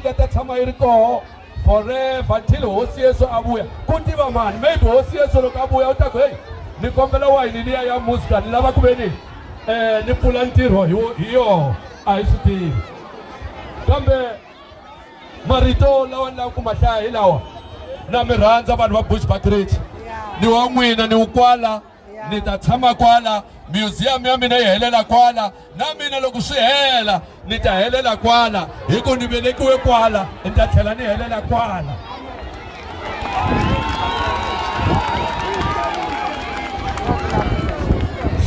nga ta tshama yi ri koho forever until hosi Yesu a vuya ku tiva mani maybe hosi Yesu loko a vuya u ta ku hey ni kombela wayini liya ya Muska ni lava ku ve ni pfula ntirho hi yoho a hi swi tivi kambe marito lawa ni lava ku ma hlaya hi lawa na mi rhandza vanhu va Bushbuckridge ni wa n'wina ni wu kwala ni ta tshama kwala museum ya mina yi helela kwala na mina loko swi hela ni ta helela kwala hi ku ni velekiwe kwala ni ta tlhela ni helela kwala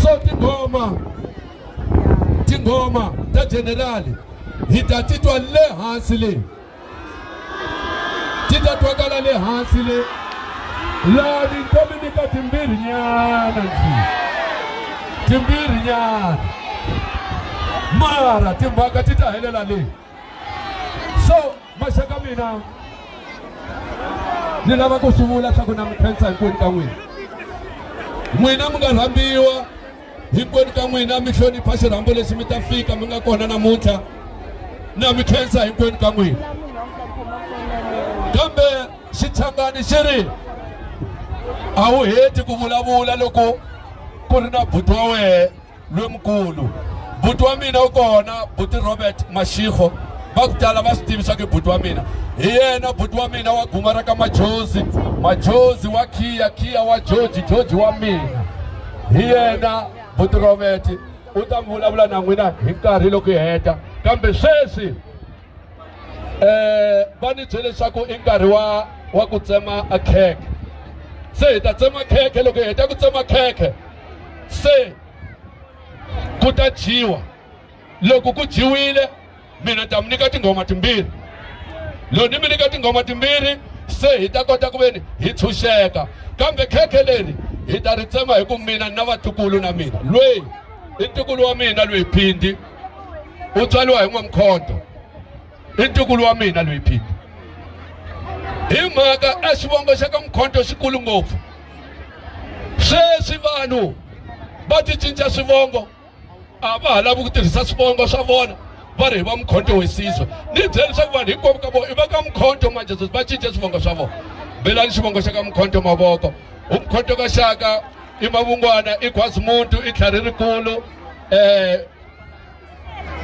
so tinghoma ta generali hi ta titwa le hansi le ti ta twakala le hansi le laha ni kominika timbirhi nyana timbirhi nyana mara timhaka ti ta helela le so maxaka mina ni lava ku swi vula swa ku na mi khensa hinkwenu ka n'wina n'wina mi nga rhambiwa hinkwenu ka n'wina mi hlonipha xirhambo lexi mi ta fika mi nga kona namuntlha na mi khensa hinkwenu ka n'wina kambe xichangani xi ri a wu heti ku vulavula loko ku ri na buti wa wehe lwemukulu buti wa mina u kona buti Robert Mashego va ku tala va swi tivi swa ku buti wa mina hi yena buti wa mina wa guma ra ka Majozi wa Khiya wa George wa mina hi yena buti Robert u ta mi vulavula na n'wina hi nkarhi loko hi heta kambe sweswi va ni byele leswaku i nkarhi wa ku tsema a khekhe se hi ta tsema khekhe loko hi heta ku tsema khekhe se ku ta dyiwa loko ku dyiwile mina ta mi nyika tinghoma timbirhi loko ni mi nyika tinghoma timbirhi se hi ta kota ku veni hi tshunxeka kambe khekhe leri hi ta ri tsema hi ku mina na vatukulu na mina loyi i ntukulu wa mina loyi Phindi u tswaliwa hi N'wamkhonto i ntukulu wa mina loyi Phindi hi mhaka a xivongo xa ka Mkhonto xikulu ngopfu sweswi vanhu va ti cinca swivongo a va ha lavi ku tirhisa swivongo swa vona va ri hi va Mkhonto wesizwe ni byela leswaku vanhu hinkwavo ka vona i va ka Mkhonto manje va cince swivongo swa vona belani xivongo xa ka Mkhonto mavoko Mkhonto ka Shaka i Mavungwana i Khwasimuntu i Tlhari rikulu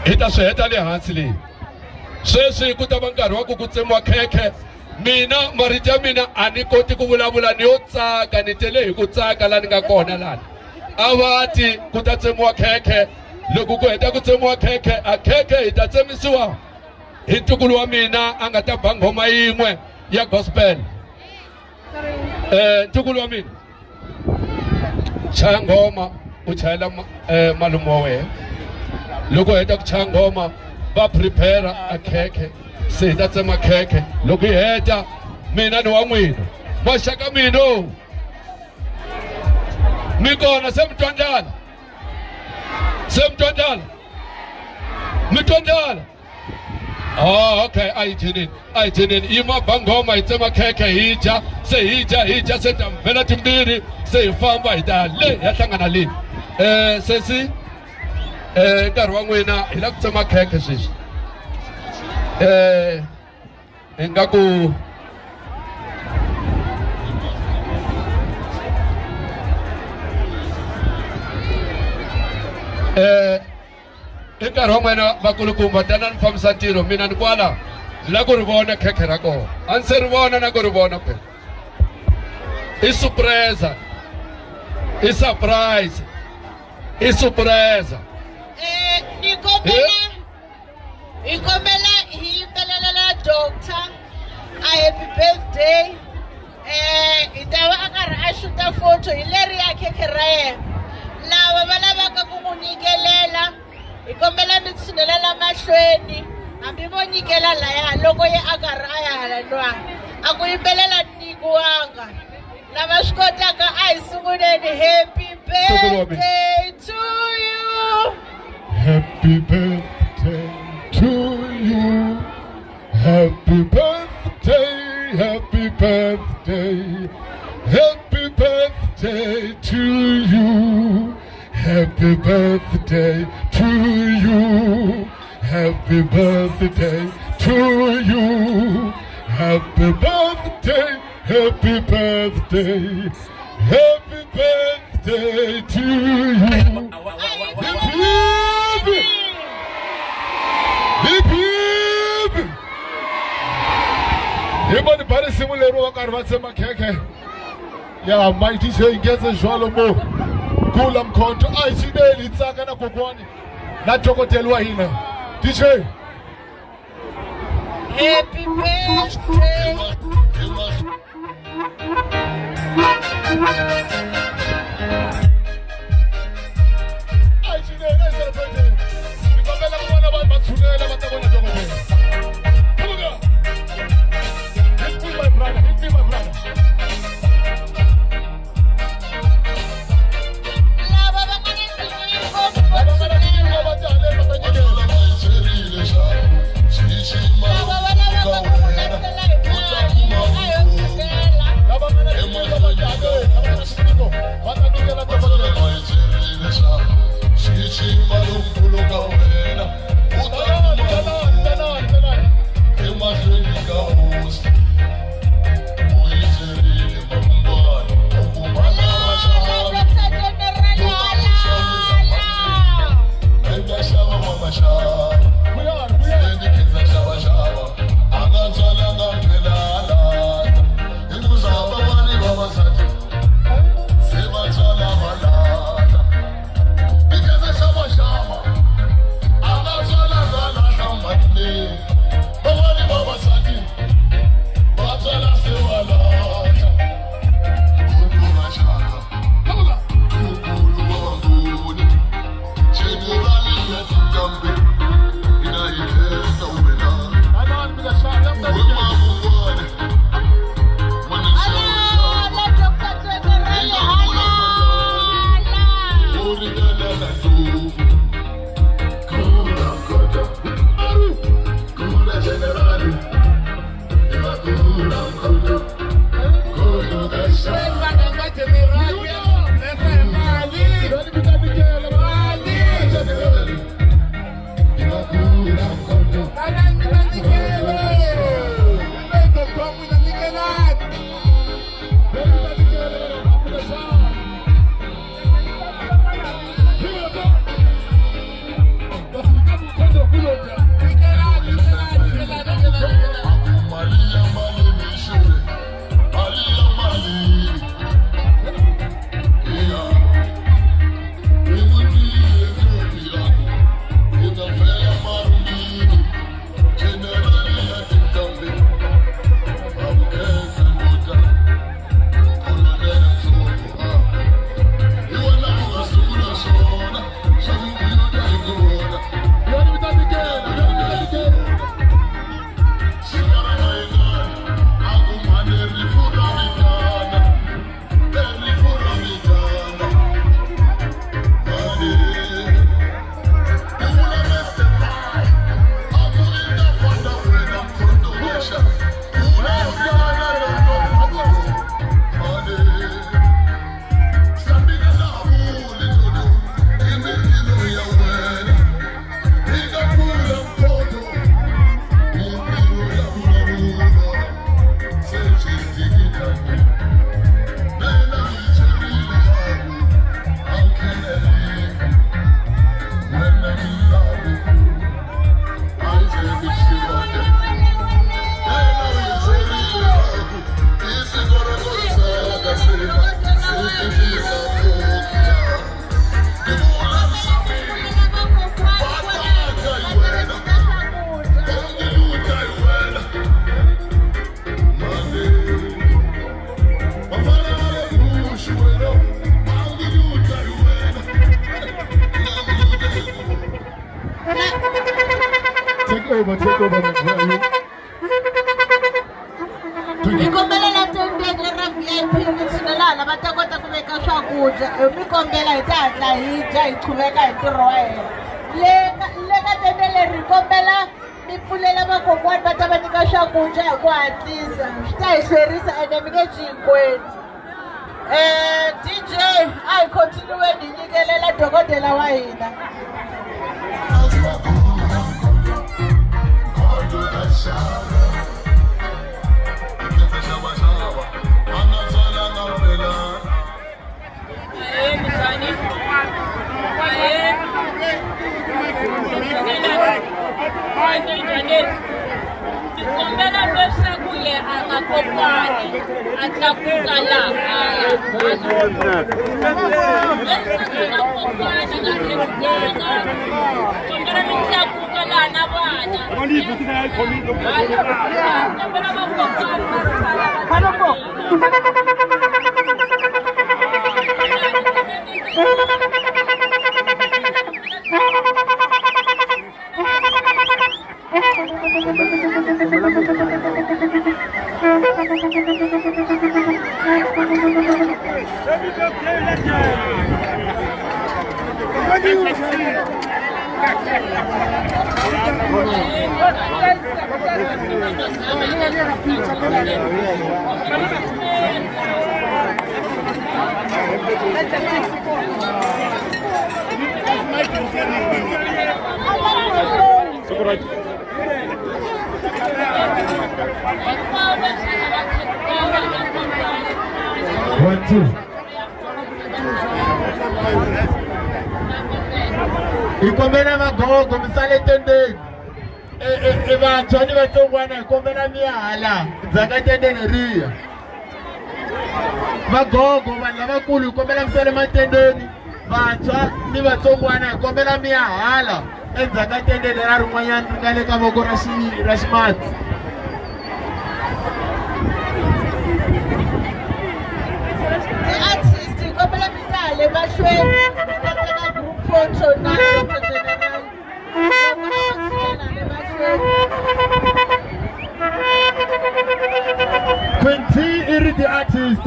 hi ta swi heta le hansi leyi sweswi ku ta va nkarhi wa ku tsemiwa khekhe mina marito ya mina a ni koti ku vulavula ni yo tsaka ni tele hi ku tsaka la ni nga kona lani a va ti ku ta tsemiwa khekhe loko ku heta ku tsemiwa khekhe a khekhe hi ta tsemisiwa hi ntukulu wa mina a nga ta ba nghoma yin'we ya gospel ntukulu wa mina chaya nghoma u chayela malume wa wena loko hi heta ku chaya nghoma va prepare a khekhe se hi ta tsema khekhe loko hi heta mina ni wa n'wina maxaka mino mi kona se mi twa ndlala mi twa ndlala okay a hi cinini yima ba nghoma hi tsema khekhe hi dya se ta mi bela timbirhi se hi famba hi ta le ya hlangana le sesi nkarhi wa n'wina hi la ku tsema khekhe sweswi ingaku nkarhi wa n'wina vakulukumba tana ni fambisa ntirho mina ni kwala la ku ri vona khekhe ra kona a ni se ri vona na ku ri vona phela i surprise hi kombela hi yimbelela doctor a happy birthday hi ta va a karhi a xuta photo hi leri ya khekhe ra yena lava va lavaka ku n'wi nyikelela hi kombela mi tshunelela mahlweni hambi vo nyikela laya loko ye a karhi a ya hala lwanga a ku yimbelela nyikiwanga lava swi kotaka a hi sunguleni happy birthday to you happy birthday to you happy birthday happy birthday happy birthday to you happy birthday to you happy birthday to to you. Happy birthday, happy birthday, happy birthday to you. Hip hip! Hip hip! Everybody bari simulero wakarvatse makhekhe. Ya mighty say ngeze jwalo mo. Kula mkhonto ayishibeli itsaka na kokwani. Na dokotela wa hina. DJ Happy birthday. Take over. Mikombela la tendele ra VIP nitsinelala va ta kota ku veka swakudya. Mikombela hi ta hatla hi dya hi qhuveka hi ntirho wa hina. Le ka tendele ri kombela mi pfulela vakokwani va ta va nyika swakudya hi ku hatlisa. Swi ta hi hlwerisa ende mi nge dyi hinkwenu. DJ a hi continue hi nyikelela dokodela wa hina. One, two. Ikombela magogo misale tendeni. Vantshwa ni vatsongwana ikombela mihala dzaka tendeni riya. Magogo vanhu lavakulu ikombela misale matendeni. Vantshwa ni vatsongwana ikombela mihala endzaka tendeni ra rin'wanyana ri nga le ka voko ra ximatsi. Artist ikombela mitale mahlweni eka group photo na Dr. General. Quinty is the artist.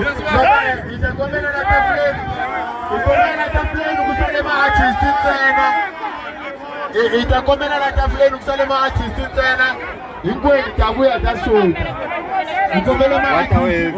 hi ta kombela la tafuleni hi kombela la tafuleni ku sale ma-artist ntsena hi ta kombela la tafuleni ku sale ma-artist ntsena hinkwenu ta vuya ta show hi kombela ma-artist